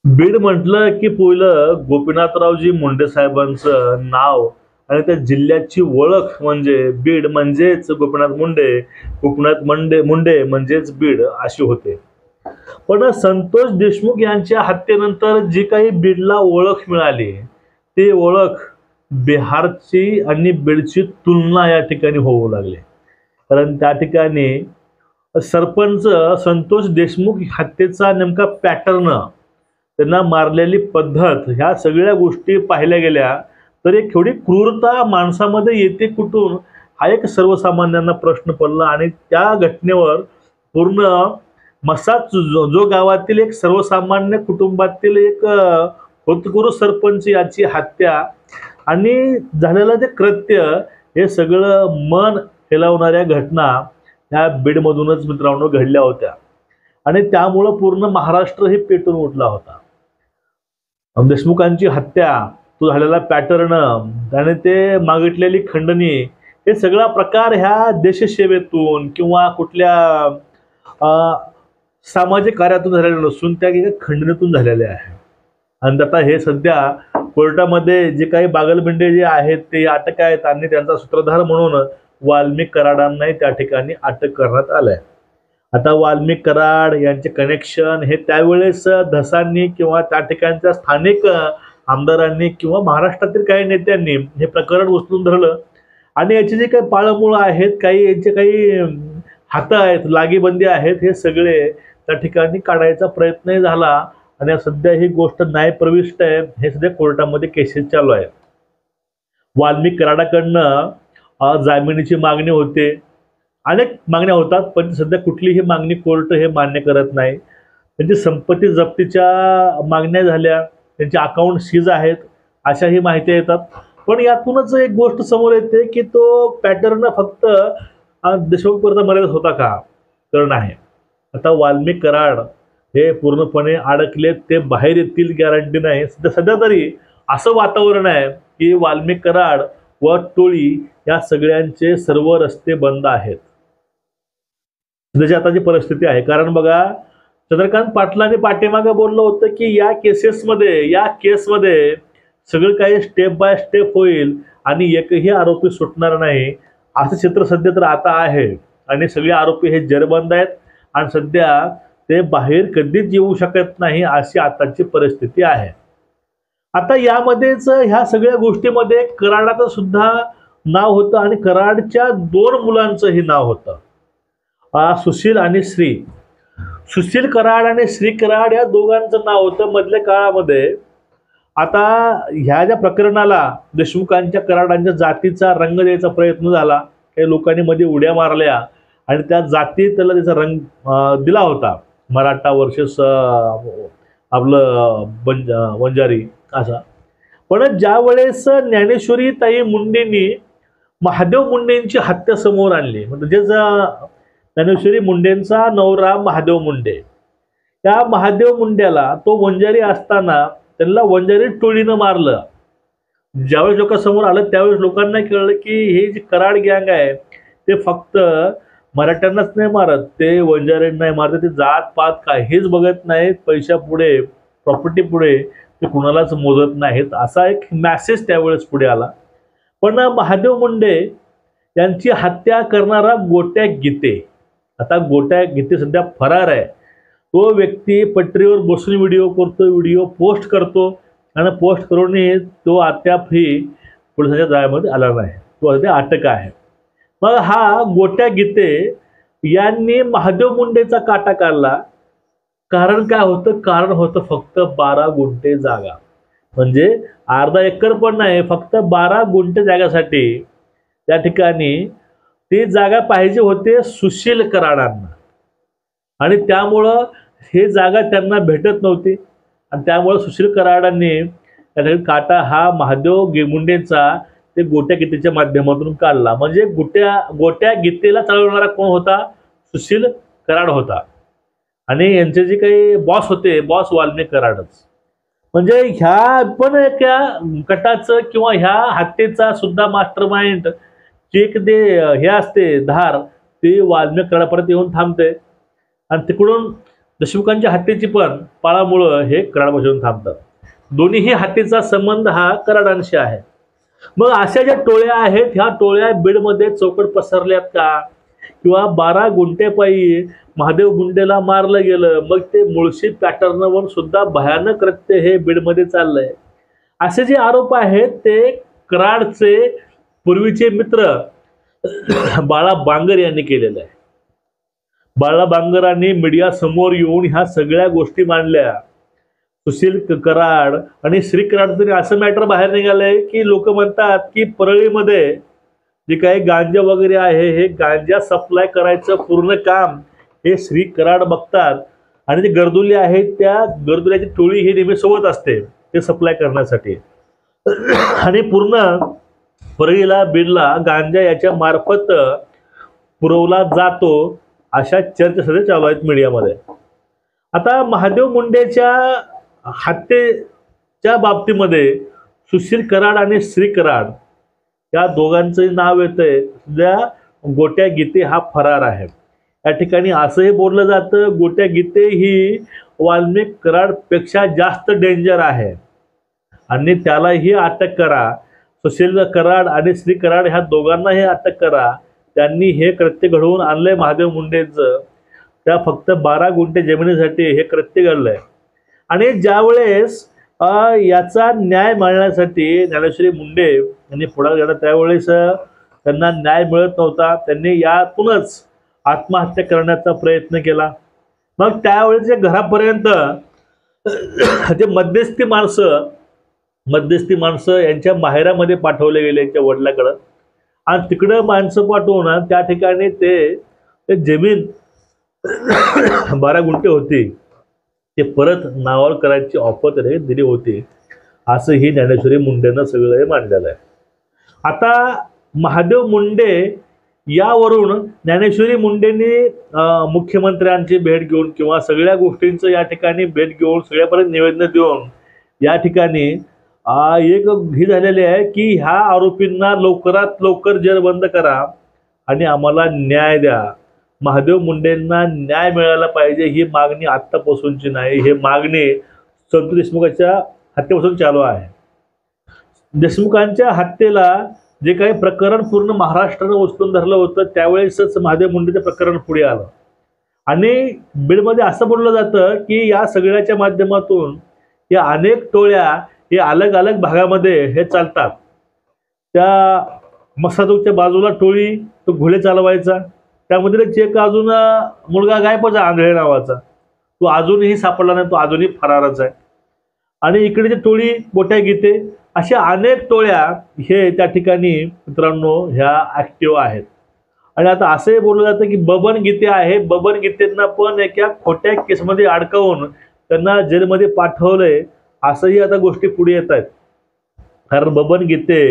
बीड म्हटलं की पहिलं गोपीनाथरावजी मुंडे साहेबांचं नाव आणि त्या जिल्ह्याची ओळख म्हणजे बीड म्हणजेच गोपीनाथ मुंडे, गोपीनाथ मुंडे म्हणजेच बीड अशी होते. पण संतोष देशमुख यांच्या हत्येनंतर जी काही बीडला ओळख मिळाली, ती ओळख बिहारची आणि बीडची तुलना या ठिकाणी होऊ लागली. कारण त्या ठिकाणी सरपंच संतोष देशमुख हत्येचा नेमका पॅटर्न, त्यांना मारलेली पद्धत, ह्या सगळ्या गोष्टी पाहिल्या गेल्या तर एक थोडी क्रूरता माणसामध्ये येते कुठून, हा एक सर्वसामान्यांना प्रश्न पडला. आणि त्या घटनेवर पूर्ण मसाज जो गावातील एक सर्वसामान्य कुटुंबातील एक होतकरू सरपंच याची हत्या आणि झालेलं ते कृत्य, हे सगळं मन हेलावणाऱ्या घटना ह्या बीडमधूनच मित्रांनो घडल्या होत्या. आणि त्यामुळं पूर्ण महाराष्ट्र हे पेटून उठला होता. देशमुखांची हत्या, तो झालेला पॅटर्न आणि ते मागितलेली खंडणी, हे सगळा प्रकार ह्या देशसेवेतून किंवा कुठल्या सामाजिक कार्यातून झालेला नसून त्या एका खंडणीतून झालेले आहे. आणि आता हे सध्या कोर्टामध्ये जे काही बागलबिंडे जे आहेत ते अटक आहेत आणि त्यांचा सूत्रधार म्हणून वाल्मिक कराडांनाही त्या ठिकाणी अटक करण्यात आलंय. आता वाल्मिक कराड यांचे कनेक्शन हे त्यावेळेस धसांनी किंवा त्या ठिकाणच्या स्थानिक आमदारांनी किंवा महाराष्ट्रातील काही नेत्यांनी हे प्रकरण उचलून धरलं आणि याची जे काही पाळंमुळं आहेत, काही यांचे काही हातं आहेत, लागीबंदी आहेत, हे सगळे त्या ठिकाणी काढायचा प्रयत्नही झाला. आणि सध्या ही गोष्ट न्यायप्रविष्ट आहे. हे सध्या कोर्टामध्ये केसेस चालू आहेत. वाल्मिक कराडाकडनं जामिनीची मागणी होते, अनेक मागण्या होतात, पण सध्या कुठलीही मागणी कोर्ट हे मान्य करत नाही. त्यांची संपत्ती जप्तीच्या मागण्या झाल्या, त्यांचे अकाउंट सीज आहेत, अशाही माहिती येतात. पण यातूनच एक गोष्ट समोर येते की तो पॅटर्न फक्त देशमुखपर्यंत मर्यादित होता का, तर नाही. आता वाल्मिक कराड हे पूर्णपणे अडकले, ते बाहेर येतील गॅरंटी नाही. सध्या तरी असं वातावरण आहे की वाल्मिक कराड व टोळी या सगळ्यांचे सर्व रस्ते बंद आहेत. सध्याची आताची परिस्थिती आहे. कारण बघा, चंद्रकांत पाटलांनी पाठीमागे बोललं होतं की या केसमध्ये सगळं काही स्टेप बाय स्टेप होईल आणि एकही आरोपी सुटणार नाही, असं चित्र सध्या तर आता आहे. आणि सगळे आरोपी हे जेरबंद आहेत आणि सध्या ते बाहेर कधीच येऊ शकत नाही, अशी आताची परिस्थिती आहे. आता यामध्येच ह्या सगळ्या गोष्टीमध्ये कराडाचं सुद्धा नाव होतं आणि कराडच्या 2 मुलांचंही नाव होतं, सुशील आणि श्री. सुशील कराड आणि श्री कराड या दोघांचं नाव होतं मधल्या काळामध्ये. आता ह्या ज्या प्रकरणाला देशमुखांच्या कराडांच्या जातीचा रंग द्यायचा प्रयत्न झाला, काही लोकांनी मध्ये उड्या मारल्या आणि त्या जाती त्याला त्याचा रंग दिला होता, मराठा वर्सेस आपलं वंजारी असा. पण ज्या वेळेस ज्ञानेश्वरी ताई मुंडेंनी महादेव मुंडेंची हत्या समोर आणली, म्हणजे ज्ञानेश्वरी मुंडेंचा नवरा महादेव मुंडे, त्या महादेव मुंड्याला तो वंजारी असताना त्यांना वंजारी टोळीनं मारलं. ज्यावेळेस लोकांसमोर आलं त्यावेळेस लोकांना कळलं की हे जे कराड गँग आहे ते फक्त मराठ्यांनाच नाही मारत, ते वंजाऱ्यांना नाही मारत, ते जात पात काहीच बघत नाहीत, पैशा पुढे प्रॉपर्टी पुढे ते कुणालाच मोजत नाहीत, असा एक मॅसेज त्यावेळेस पुढे आला. पण महादेव मुंडे यांची हत्या करणारा गोट्या गीते, आता गोट्या गीते सध्या फरार आहे. तो व्यक्ती पटरीवर बसून व्हिडिओ करतो, व्हिडिओ पोस्ट करतो आणि पोस्ट करूनही तो अद्यापही पोलिसांच्या जाळ्यामध्ये आला नाही, तो सध्या अटक आहे. मग हा गोट्या गीते यांनी महादेव मुंडेचा काटा काढला. कारण काय होतं? कारण होतं फक्त 12 गुंठे जागा, म्हणजे अर्धा एकर पण नाही, फक्त 12 गुंठे जागासाठी त्या ठिकाणी ती जागा पाहिजे होते सुशील कराडांना. आणि त्यामुळं हे जागा त्यांना भेटत नव्हती आणि त्यामुळं सुशील कराडांनी काटा हा महादेव मुंडेंचा ते गोट्या गीतेच्या माध्यमातून काढला. म्हणजे गोट्या गीतेला चालवणारा कोण होता? सुशील कराड होता. आणि यांचे जे काही बॉस होते, बॉस वाल्मिक कराडच. म्हणजे ह्या पण एका कटाचं किंवा ह्या हत्येचा सुद्धा मास्टर माइंड जे ते हे असते धार, ते वाल्मिक कराडापर्यंत येऊन थांबते आणि तिकडून देशमुखांच्या हत्येची पण पाळामुळं हे कराडपासून थांबतात. दोन्हीही हत्येचा संबंध हा कराडांशी आहे. मग अशा ज्या टोळ्या आहेत ह्या टोळ्या बीडमध्ये चौकट पसरल्यात का, किंवा 12 गुंठेपायी महादेव मुंडेला मारलं गेलं, मग ते मुळशी पॅटर्नवर सुद्धा भयानक कृत्य हे बीडमध्ये चाललंय. असे जे आरोप आहेत ते कराडचे पूर्वीचे मित्र बाळा बांगर यांनी केलेलं आहे. बाळा बांगरांनी मीडिया समोर येऊन ह्या सगळ्या गोष्टी मांडल्या. सुशील कराड आणि श्री कराड तरी असं मॅटर बाहेर निघालंय की लोक म्हणतात की परळीमध्ये जे काही गांजा वगैरे आहे हे गांजा सप्लाय करायचं पूर्ण काम हे श्री कराड बघतात आणि जे गर्दुले आहेत त्या गर्दुल्याची टोळी ही नेहमी सोबत असते ते सप्लाय करण्यासाठी. आणि पूर्ण परळीला बीडला गांजा याच्या मार्फत पुरवला जातो अशा चर्चा सध्या चालू आहेत मीडियामध्ये. आता महादेव मुंडेच्या हत्येच्या बाबतीमध्ये सुशील कराड आणि श्री कराड या दोघांचं नाव येतंय. सध्या गोट्या गीते हा फरार आहे. या ठिकाणी असंही बोललं जातं गोट्या गीते ही वाल्मिक कराडपेक्षा जास्त डेंजर आहे आणि त्यालाही अटक करा. सुशील कराड आणि श्री कराड ह्या दोघांनाही अटक करा. त्यांनी हे कृत्य घडवून आणलंय महादेव मुंडेचं. त्या फक्त 12 गुंठे जमिनीसाठी हे कृत्य घडलंय. आणि ज्यावेळेस याचा न्याय मिळण्यासाठी ज्ञानेश्वरी मुंडे यांनी पुढाकार घेतला त्यावेळेस त्यांना न्याय मिळत नव्हता. त्यांनी यातूनच आत्महत्या करण्याचा प्रयत्न केला. मग त्यावेळेस घरापर्यंत जे मध्यस्थी माणसं यांच्या माहेरामध्ये पाठवले गेले यांच्या वडिलाकडं आणि तिकडं माणसं पाठवून त्या ठिकाणी ते जमीन 12 गुंठे होती ते परत नावावर करायची ऑफर त्याने दिली होती असंही ज्ञानेश्वरी मुंडेनं सगळं हे मांडलेलं आहे. आता महादेव मुंडे यावरून ज्ञानेश्वरी मुंडेंनी मुख्यमंत्र्यांची भेट घेऊन किंवा सगळ्या गोष्टींचं या ठिकाणी भेट घेऊन सगळ्यापर्यंत निवेदन देऊन या ठिकाणी एक ही झालेली आहे की ह्या आरोपींना लवकरात लवकर जेल बंद करा आणि आम्हाला न्याय द्या. महादेव मुंडेंना न्याय मिळाला पाहिजे ही मागणी आत्तापासूनची नाही. हे मागणी संतोष देशमुखाच्या हत्येपासून चालू आहे. देशमुखांच्या हत्येला जे काही प्रकरण पूर्ण महाराष्ट्रानं उचलून धरलं होतं त्यावेळेसच महादेव मुंडेचं प्रकरण पुढे आलं आणि बीडमध्ये असं बोललं जातं की या सगळ्याच्या माध्यमातून या अनेक टोळ्या हे अलग अलग भागामध्ये हे चालतात. त्या मसाजोगच्या बाजूला टोळी तो घोडे चालवायचा त्यामध्ये एक अजून मुलगा गायबच आहे आंधळे नावाचा तो अजूनही सापडला नाही. तो अजूनही फरारच आहे. आणि इकडे टोळी गोट्या गीते अशा अनेक टोळ्या हे त्या ठिकाणी मित्रांनो ह्या ॲक्टिव्ह आहेत. आणि आता असंही बोललं जातं की बबन गीते आहे. बबन गीतेंना पण एका खोट्या केसमध्ये अडकवून त्यांना जेलमध्ये पाठवलंय असंही आता गोष्टी पुढे येत आहेत. कारण बबन गीते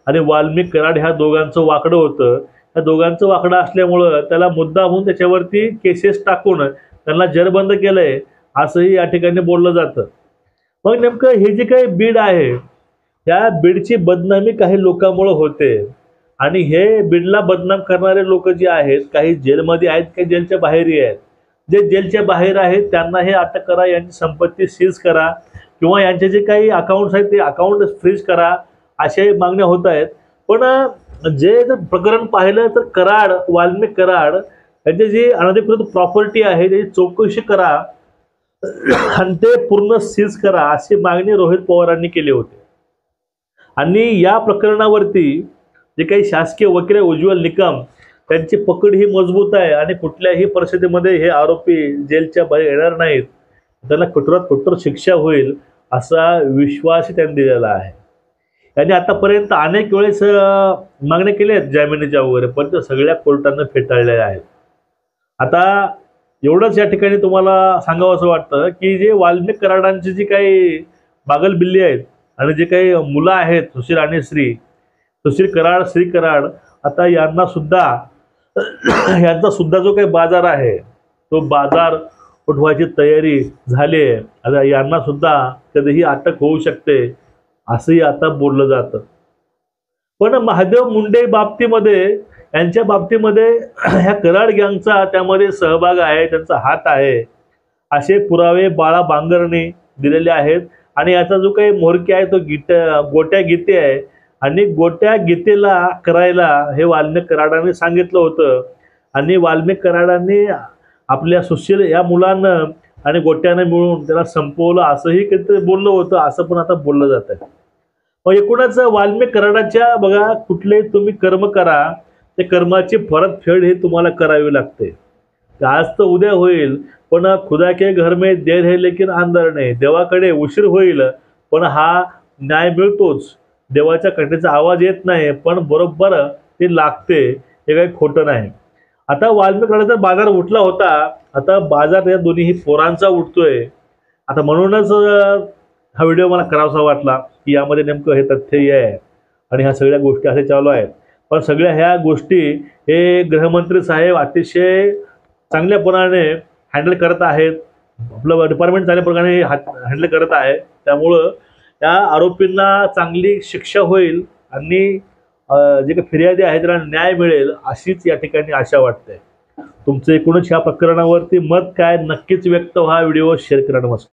आणि वाल्मिक कराड ह्या दोघांचं वाकडं होतं. त्या दोघांचं वाकडं असल्यामुळं त्याला मुद्दा होऊन त्याच्यावरती केसेस टाकून त्यांना जेरबंद केलंय असंही या ठिकाणी बोललं जातं. मग नेमकं हे जे काही बीड आहे त्या बीडची बदनामी काही लोकांमुळे होते आणि हे बीडला बदनाम करणारे लोक जे आहेत काही जेलमध्ये आहेत काही जेलच्या बाहेरही आहेत. जे जेलच्या बाहेर आहेत त्यांना हे अटक करा यांची संपत्ती सीज करा किंवा यांचे जे काही अकाउंट्स आहेत ते अकाउंट फ्रीज करा अशा मागण्या होत आहेत. पण जे जर प्रकरण पाहिलं तर कराड वाल्मिक कराड यांची जी अनधिकृत प्रॉपर्टी आहे त्याची चौकशी करा आणि ते पूर्ण सीज करा अशी मागणी रोहित पवारांनी केली होती. आणि या प्रकरणावरती जे काही शासकीय वकील उज्ज्वल निकम त्यांची पकड ही मजबूत आहे आणि कुठल्याही परिस्थितीमध्ये हे आरोपी जेलच्या बाहेर येणार नाहीत. त्यांना कठोरात कठोर शिक्षा होईल असा विश्वास त्यांनी दिलेला आहे. यांनी आतापर्यंत अनेक वेळेस मागण्या केल्या आहेत जामिनीच्या वगैरे पण त्या सगळ्या कोर्टानं फेटाळलेल्या आहेत. आता एवढंच या ठिकाणी तुम्हाला सांगावं असं वाटतं की जे वाल्मिक कराडांची जी काही बागलबिल्ली आहेत आणि जे काही मुलं आहेत सुशील कराड श्री कराड आता यांना सुद्धा यांचा सुद्धा जो काही बाजार आहे तो बाजार उठवायची तयारी झाली आहे. आता यांना सुद्धा कधीही अटक होऊ शकते असंही आता बोललं जातं. पण महादेव मुंडे बाबतीमध्ये यांच्या बाबतीमध्ये ह्या कराड गँगचा त्यामध्ये सहभाग आहे त्यांचा हात आहे असे पुरावे बाळा बांगरने दिलेले आहेत. आणि याचा जो काही म्होरक्या आहे तो गोट्या गीते आहे. आणि गोट्या गीतेला करायला हे वाल्मिक कराडाने सांगितलं होतं. आणि वाल्मिक कराडाने आपल्या सुशील या मुलांना आणि गोट्याने मिळून त्याला संपवलं असंही काहीतरी बोललं होतं, असं पण आता बोललं जात आहे. मग एकूणच वाल्मिक कराडाच्या बघा, कुठले तुम्ही कर्म करा ते कर्माची परतफेड ही तुम्हाला करावी लागते. आज तर उद्या होईल, पण खुदा के घर में देर है लेकिन अंदर नाही. देवाकडे उशीर होईल पण हा न्याय मिळतोच. देवाच्या कटेचा आवाज येत नाही पण बरोबर ते लागते, हे काही खोटं नाही. आता वाल्मिक कराडाचा बाजार उठला होता, आता बाजार या दोन्ही पोरांचा उठतोय. आता म्हणूनच हा व्हिडिओ मला करावासा वाटला की यामध्ये नेमकं हे तथ्य आहे आणि ह्या सगळ्या गोष्टी असे चालू आहेत. पण सगळ्या ह्या गोष्टी हे गृहमंत्री साहेब अतिशय चांगल्यापणाने हँडल करत आहेत. आपलं डिपार्टमेंट चांगल्या प्रकारे हँडल करत आहे. त्यामुळं त्या आरोपींना चांगली शिक्षा होईल आणि जे काही फिर्यादी आहेत त्यांना न्याय मिळेल अशीच या ठिकाणी आशा वाटते. तुमचं एकूणच ह्या प्रकरणावरती मत काय नक्कीच व्यक्त व्हा. व्हिडिओ शेअर करा. नमस्कार.